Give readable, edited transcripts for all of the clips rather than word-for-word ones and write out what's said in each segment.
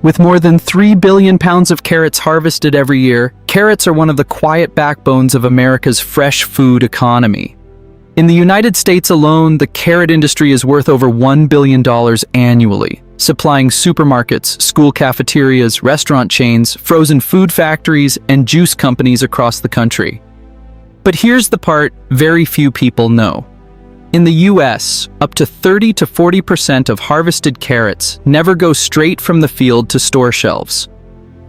With more than 3 billion pounds of carrots harvested every year, carrots are one of the quiet backbones of America's fresh food economy. In the United States alone, the carrot industry is worth over $1 billion annually, supplying supermarkets, school cafeterias, restaurant chains, frozen food factories, and juice companies across the country. But here's the part very few people know. In the US, up to 30 to 40% of harvested carrots never go straight from the field to store shelves.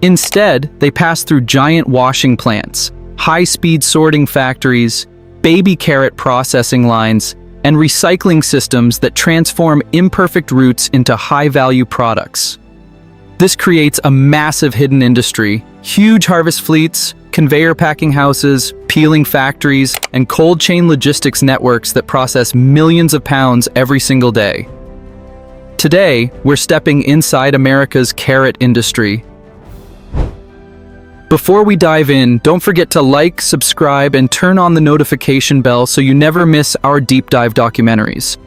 Instead, they pass through giant washing plants, high-speed sorting factories, baby carrot processing lines, and recycling systems that transform imperfect roots into high-value products. This creates a massive hidden industry, huge harvest fleets, conveyor packing houses, peeling factories, and cold chain logistics networks that process millions of pounds every single day. Today, we're stepping inside America's carrot industry. Before we dive in, don't forget to like, subscribe, and turn on the notification bell so you never miss our deep dive documentaries.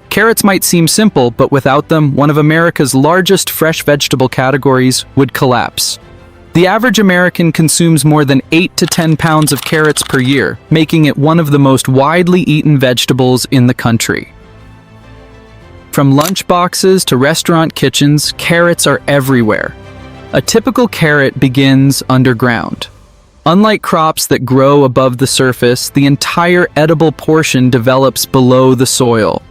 Carrots might seem simple, but without them, one of America's largest fresh vegetable categories would collapse. The average American consumes more than 8 to 10 pounds of carrots per year, making it one of the most widely eaten vegetables in the country. From lunch boxes to restaurant kitchens, carrots are everywhere. A typical carrot begins underground. Unlike crops that grow above the surface, the entire edible portion develops below the soil.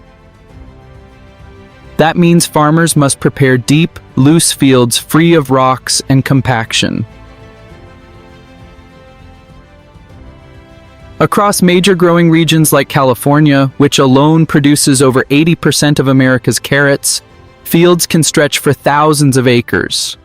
That means farmers must prepare deep, loose fields free of rocks and compaction. Across major growing regions like California, which alone produces over 80% of America's carrots, fields can stretch for thousands of acres.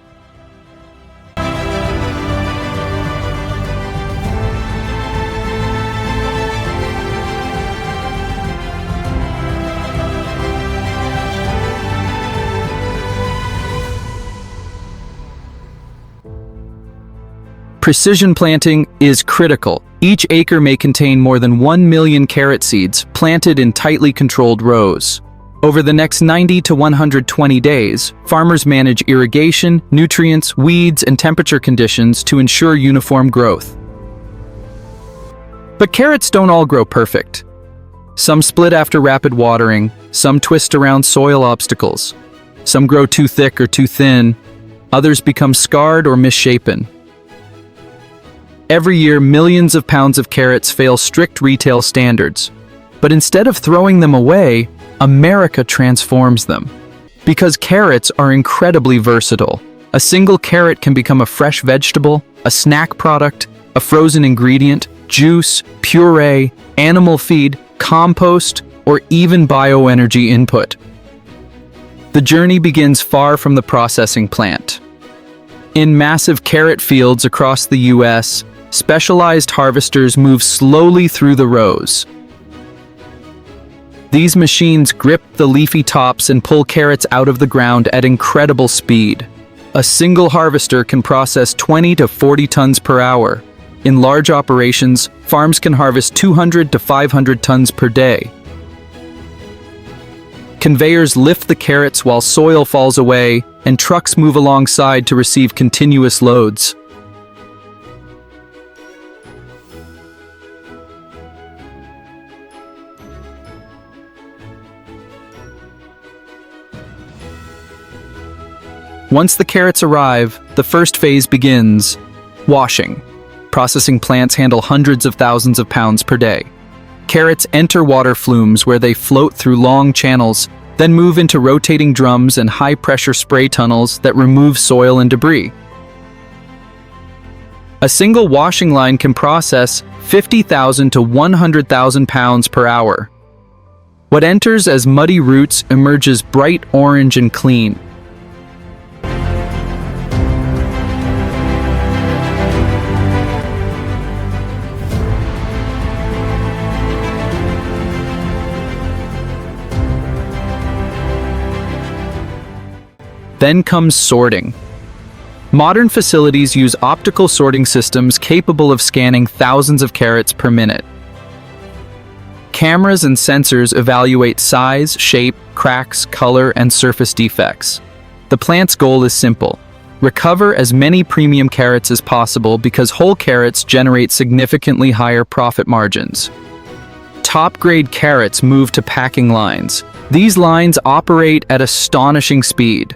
Precision planting is critical. Each acre may contain more than 1 million carrot seeds planted in tightly controlled rows. Over the next 90 to 120 days, farmers manage irrigation, nutrients, weeds, and temperature conditions to ensure uniform growth. But carrots don't all grow perfect. Some split after rapid watering, some twist around soil obstacles. Some grow too thick or too thin, others become scarred or misshapen. Every year, millions of pounds of carrots fail strict retail standards. But instead of throwing them away, America transforms them. Because carrots are incredibly versatile. A single carrot can become a fresh vegetable, a snack product, a frozen ingredient, juice, puree, animal feed, compost, or even bioenergy input. The journey begins far from the processing plant. In massive carrot fields across the US, specialized harvesters move slowly through the rows. These machines grip the leafy tops and pull carrots out of the ground at incredible speed. A single harvester can process 20 to 40 tons per hour. In large operations, farms can harvest 200 to 500 tons per day. Conveyors lift the carrots while soil falls away, and trucks move alongside to receive continuous loads. Once the carrots arrive, the first phase begins: washing. Processing plants handle hundreds of thousands of pounds per day. Carrots enter water flumes where they float through long channels, then move into rotating drums and high-pressure spray tunnels that remove soil and debris. A single washing line can process 50,000 to 100,000 pounds per hour. What enters as muddy roots emerges bright orange and clean. Then comes sorting. Modern facilities use optical sorting systems capable of scanning thousands of carats per minute. Cameras and sensors evaluate size, shape, cracks, color, and surface defects. The plant's goal is simple: recover as many premium carats as possible because whole carats generate significantly higher profit margins. Top-grade carats move to packing lines. These lines operate at astonishing speed.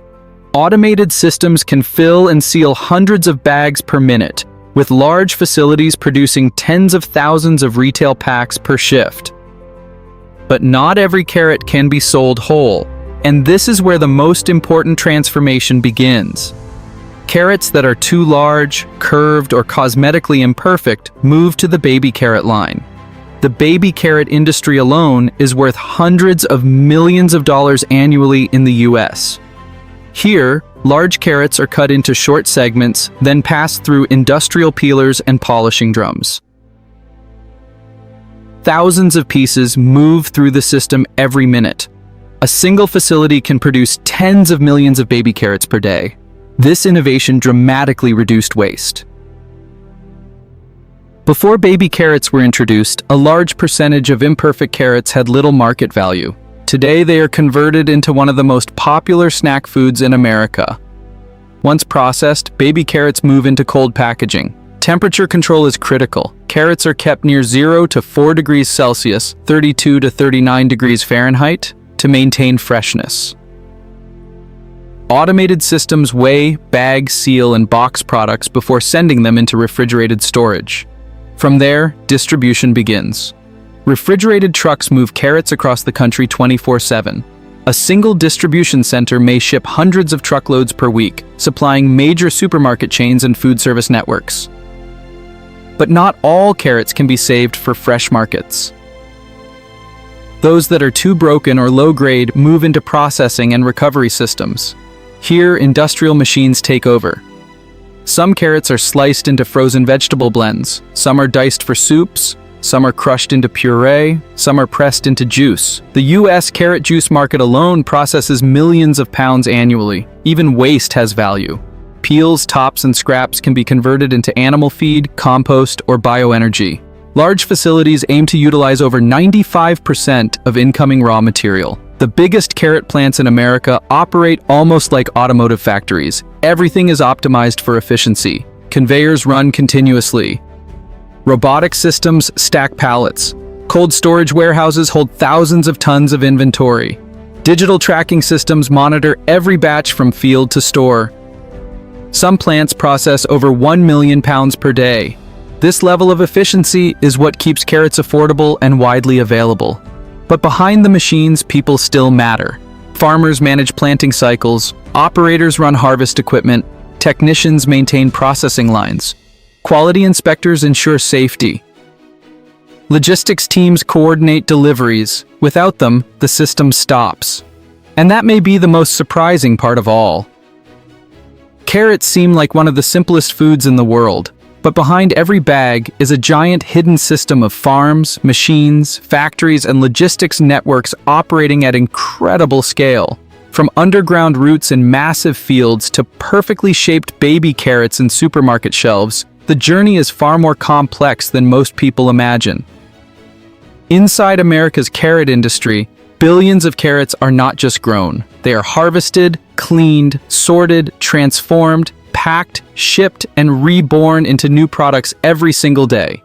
Automated systems can fill and seal hundreds of bags per minute, with large facilities producing tens of thousands of retail packs per shift. But not every carat can be sold whole, and this is where the most important transformation begins. Carats that are too large, curved, or cosmetically imperfect move to the baby carat line. The baby carat industry alone is worth hundreds of millions of dollars annually in the US. Here, large carats are cut into short segments, then passed through industrial peelers and polishing drums. Thousands of pieces move through the system every minute. A single facility can produce tens of millions of baby carats per day. This innovation dramatically reduced waste. Before baby carats were introduced, a large percentage of imperfect carats had little market value. Today, they are converted into one of the most popular snack foods in America. Once processed, baby carats move into cold packaging. Temperature control is critical. Carats are kept near 0 to 4 degrees Celsius, 32 to 39 degrees Fahrenheit, to maintain freshness. Automated systems weigh, bag, seal, and box products before sending them into refrigerated storage. From there, distribution begins. Refrigerated trucks move carats across the country 24/7. A single distribution center may ship hundreds of truckloads per week, supplying major supermarket chains and food service networks. But not all carats can be saved for fresh markets. Those that are too broken or low-grade move into processing and recovery systems. Here, industrial machines take over. Some carats are sliced into frozen vegetable blends, some are diced for soups, some are crushed into puree, some are pressed into juice. The US carrot juice market alone processes millions of pounds annually. Even waste has value. Peels, tops, and scraps can be converted into animal feed, compost, or bioenergy. Large facilities aim to utilize over 95% of incoming raw material. The biggest carat plants in America operate almost like automotive factories. Everything is optimized for efficiency. Conveyors run continuously. Robotic systems stack pallets. Cold storage warehouses hold thousands of tons of inventory. Digital tracking systems monitor every batch from field to store. Some plants process over 1 million pounds per day. This level of efficiency is what keeps carats affordable and widely available. But behind the machines, people still matter. Farmers manage planting cycles, operators run harvest equipment, technicians maintain processing lines. Quality inspectors ensure safety. Logistics teams coordinate deliveries. Without them, the system stops. And that may be the most surprising part of all. Carrots seem like one of the simplest foods in the world, but behind every bag is a giant hidden system of farms, machines, factories, and logistics networks operating at incredible scale. From underground roots in massive fields to perfectly shaped baby carrots in supermarket shelves, the journey is far more complex than most people imagine. Inside America's carrot industry, billions of carrots are not just grown. They are harvested, cleaned, sorted, transformed, packed, shipped, and reborn into new products every single day.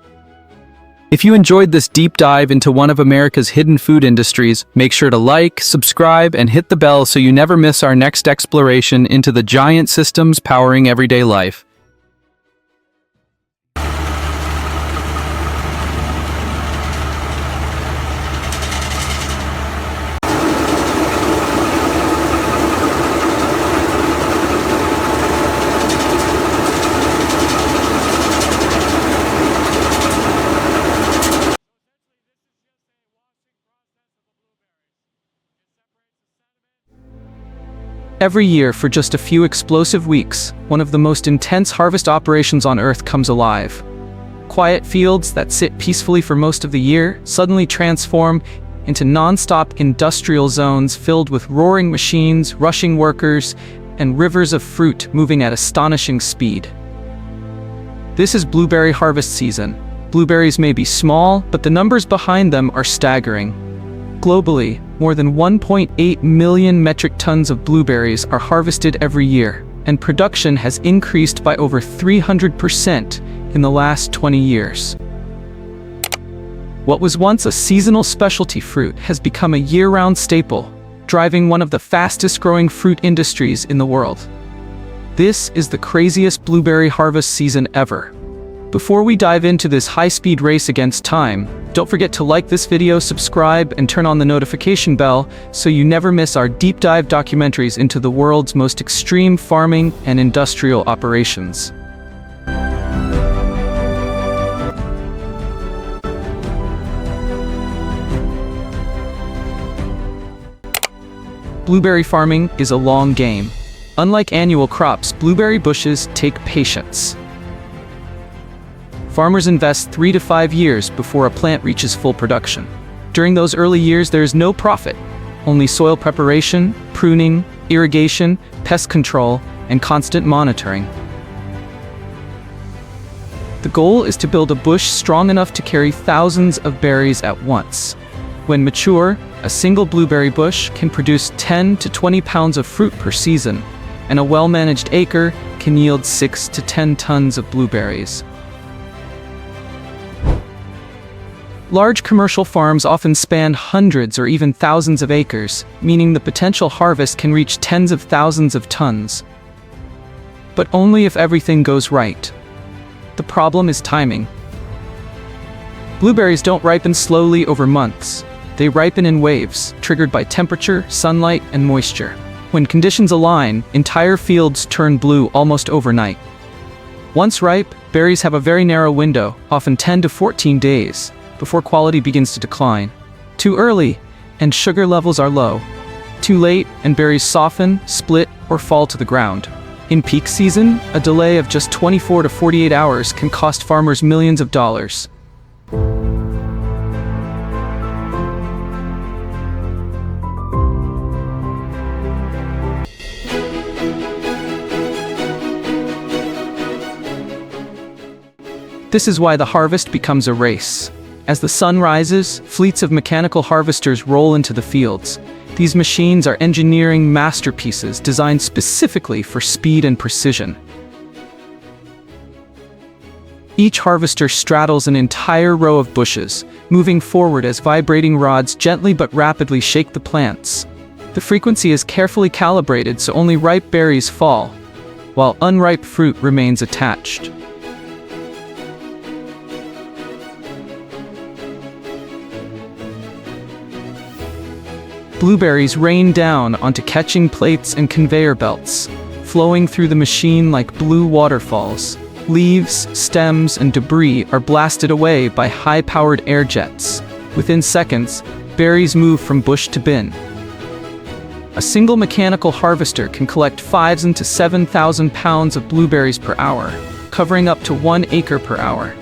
If you enjoyed this deep dive into one of America's hidden food industries, make sure to like, subscribe, and hit the bell so you never miss our next exploration into the giant systems powering everyday life. Every year, for just a few explosive weeks, one of the most intense harvest operations on Earth comes alive. Quiet fields that sit peacefully for most of the year suddenly transform into non-stop industrial zones filled with roaring machines, rushing workers, and rivers of fruit moving at astonishing speed. This is blueberry harvest season. Blueberries may be small, but the numbers behind them are staggering. Globally, more than 1.8 million metric tons of blueberries are harvested every year, and production has increased by over 300% in the last 20 years. What was once a seasonal specialty fruit has become a year-round staple, driving one of the fastest-growing fruit industries in the world. This is the craziest blueberry harvest season ever. Before we dive into this high-speed race against time, don't forget to like this video, subscribe, and turn on the notification bell so you never miss our deep dive documentaries into the world's most extreme farming and industrial operations. Blueberry farming is a long game. Unlike annual crops, blueberry bushes take patience. Farmers invest 3 to 5 years before a plant reaches full production. During those early years, there is no profit, only soil preparation, pruning, irrigation, pest control, and constant monitoring. The goal is to build a bush strong enough to carry thousands of berries at once. When mature, a single blueberry bush can produce 10 to 20 pounds of fruit per season, and a well-managed acre can yield 6 to 10 tons of blueberries. Large commercial farms often span hundreds or even thousands of acres, meaning the potential harvest can reach tens of thousands of tons. But only if everything goes right. The problem is timing. Blueberries don't ripen slowly over months. They ripen in waves, triggered by temperature, sunlight, and moisture. When conditions align, entire fields turn blue almost overnight. Once ripe, berries have a very narrow window, often 10 to 14 days, before quality begins to decline. Too early, and sugar levels are low. Too late, and berries soften, split, or fall to the ground. In peak season, a delay of just 24 to 48 hours can cost farmers millions of dollars. This is why the harvest becomes a race. As the sun rises, fleets of mechanical harvesters roll into the fields. These machines are engineering masterpieces designed specifically for speed and precision. Each harvester straddles an entire row of bushes, moving forward as vibrating rods gently but rapidly shake the plants. The frequency is carefully calibrated so only ripe berries fall, while unripe fruit remains attached. Blueberries rain down onto catching plates and conveyor belts, flowing through the machine like blue waterfalls. Leaves, stems, and debris are blasted away by high-powered air jets. Within seconds, berries move from bush to bin. A single mechanical harvester can collect 5,000 to 7,000 pounds of blueberries per hour, covering up to 1 acre per hour.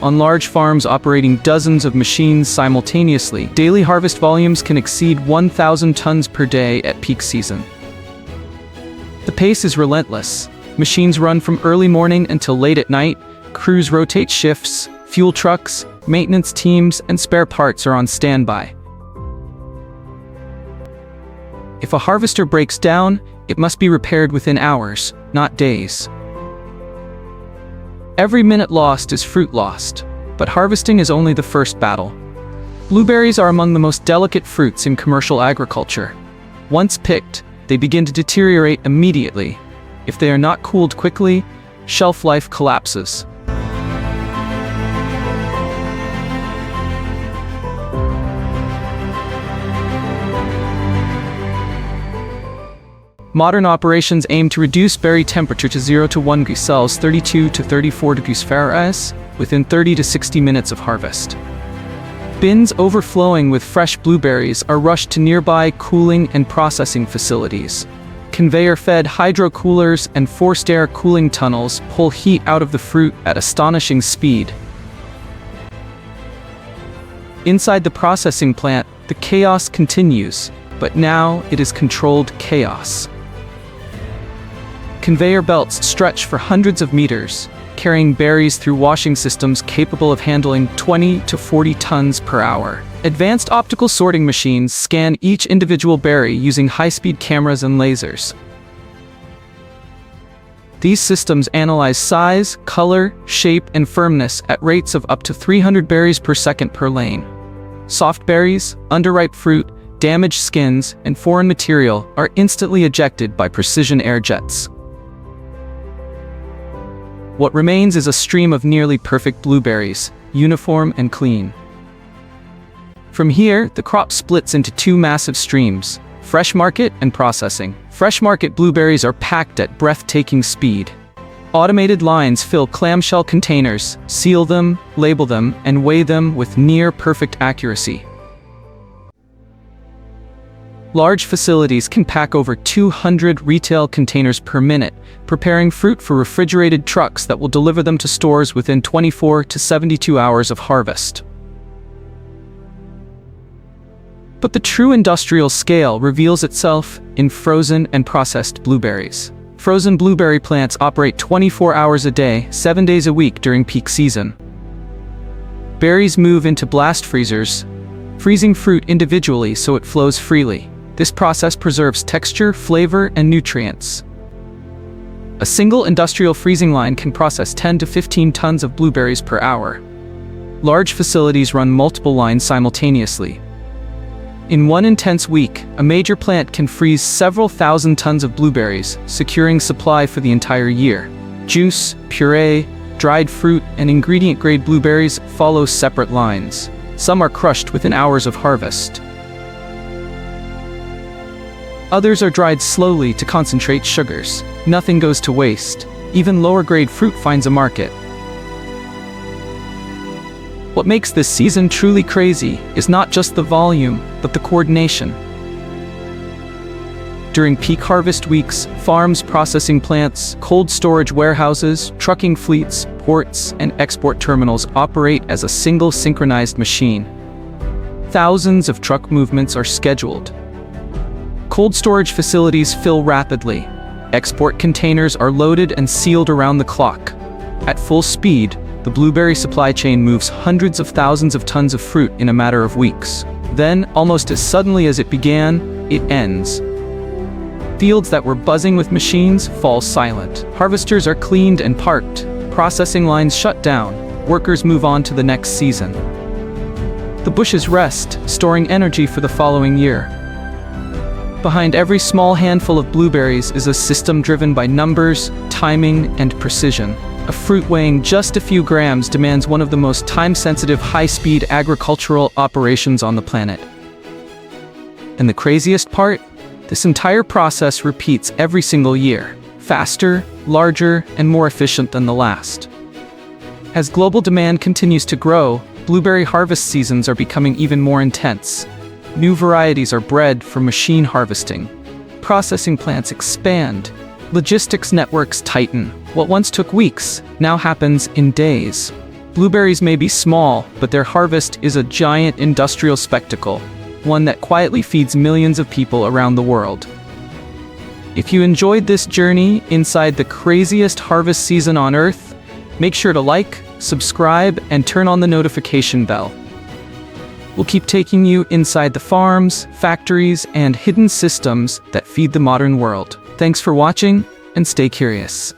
On large farms operating dozens of machines simultaneously, daily harvest volumes can exceed 1,000 tons per day at peak season. The pace is relentless. Machines run from early morning until late at night, crews rotate shifts, fuel trucks, maintenance teams, and spare parts are on standby. If a harvester breaks down, it must be repaired within hours, not days. Every minute lost is fruit lost, but harvesting is only the first battle. Blueberries are among the most delicate fruits in commercial agriculture. Once picked, they begin to deteriorate immediately. If they are not cooled quickly, shelf life collapses. Modern operations aim to reduce berry temperature to 0 to 1 degrees Celsius, 32 to 34 degrees Fahrenheit, within 30 to 60 minutes of harvest. Bins overflowing with fresh blueberries are rushed to nearby cooling and processing facilities. Conveyor-fed hydro-coolers and forced air cooling tunnels pull heat out of the fruit at astonishing speed. Inside the processing plant, the chaos continues, but now it is controlled chaos. Conveyor belts stretch for hundreds of meters, carrying berries through washing systems capable of handling 20 to 40 tons per hour. Advanced optical sorting machines scan each individual berry using high-speed cameras and lasers. These systems analyze size, color, shape, and firmness at rates of up to 300 berries per second per lane. Soft berries, underripe fruit, damaged skins, and foreign material are instantly ejected by precision air jets. What remains is a stream of nearly perfect blueberries, uniform and clean. From here, the crop splits into two massive streams: fresh market and processing. Fresh market blueberries are packed at breathtaking speed. Automated lines fill clamshell containers, seal them, label them, and weigh them with near-perfect accuracy. Large facilities can pack over 200 retail containers per minute, preparing fruit for refrigerated trucks that will deliver them to stores within 24 to 72 hours of harvest. But the true industrial scale reveals itself in frozen and processed blueberries. Frozen blueberry plants operate 24 hours a day, 7 days a week during peak season. Berries move into blast freezers, freezing fruit individually so it flows freely. This process preserves texture, flavor, and nutrients. A single industrial freezing line can process 10 to 15 tons of blueberries per hour. Large facilities run multiple lines simultaneously. In one intense week, a major plant can freeze several thousand tons of blueberries, securing supply for the entire year. Juice, puree, dried fruit, and ingredient-grade blueberries follow separate lines. Some are crushed within hours of harvest. Others are dried slowly to concentrate sugars. Nothing goes to waste. Even lower-grade fruit finds a market. What makes this season truly crazy is not just the volume, but the coordination. During peak harvest weeks, farms, processing plants, cold storage warehouses, trucking fleets, ports, and export terminals operate as a single synchronized machine. Thousands of truck movements are scheduled. Cold storage facilities fill rapidly. Export containers are loaded and sealed around the clock. At full speed, the blueberry supply chain moves hundreds of thousands of tons of fruit in a matter of weeks. Then, almost as suddenly as it began, it ends. Fields that were buzzing with machines fall silent. Harvesters are cleaned and parked. Processing lines shut down. Workers move on to the next season. The bushes rest, storing energy for the following year. Behind every small handful of blueberries is a system driven by numbers, timing, and precision. A fruit weighing just a few grams demands one of the most time-sensitive, high-speed agricultural operations on the planet. And the craziest part? This entire process repeats every single year, faster, larger, and more efficient than the last. As global demand continues to grow, blueberry harvest seasons are becoming even more intense. New varieties are bred for machine harvesting. Processing plants expand. Logistics networks tighten. What once took weeks now happens in days. Blueberries may be small, but their harvest is a giant industrial spectacle, one that quietly feeds millions of people around the world. If you enjoyed this journey inside the craziest harvest season on Earth, make sure to like, subscribe, and turn on the notification bell. We'll keep taking you inside the farms, factories, and hidden systems that feed the modern world. Thanks for watching, and stay curious.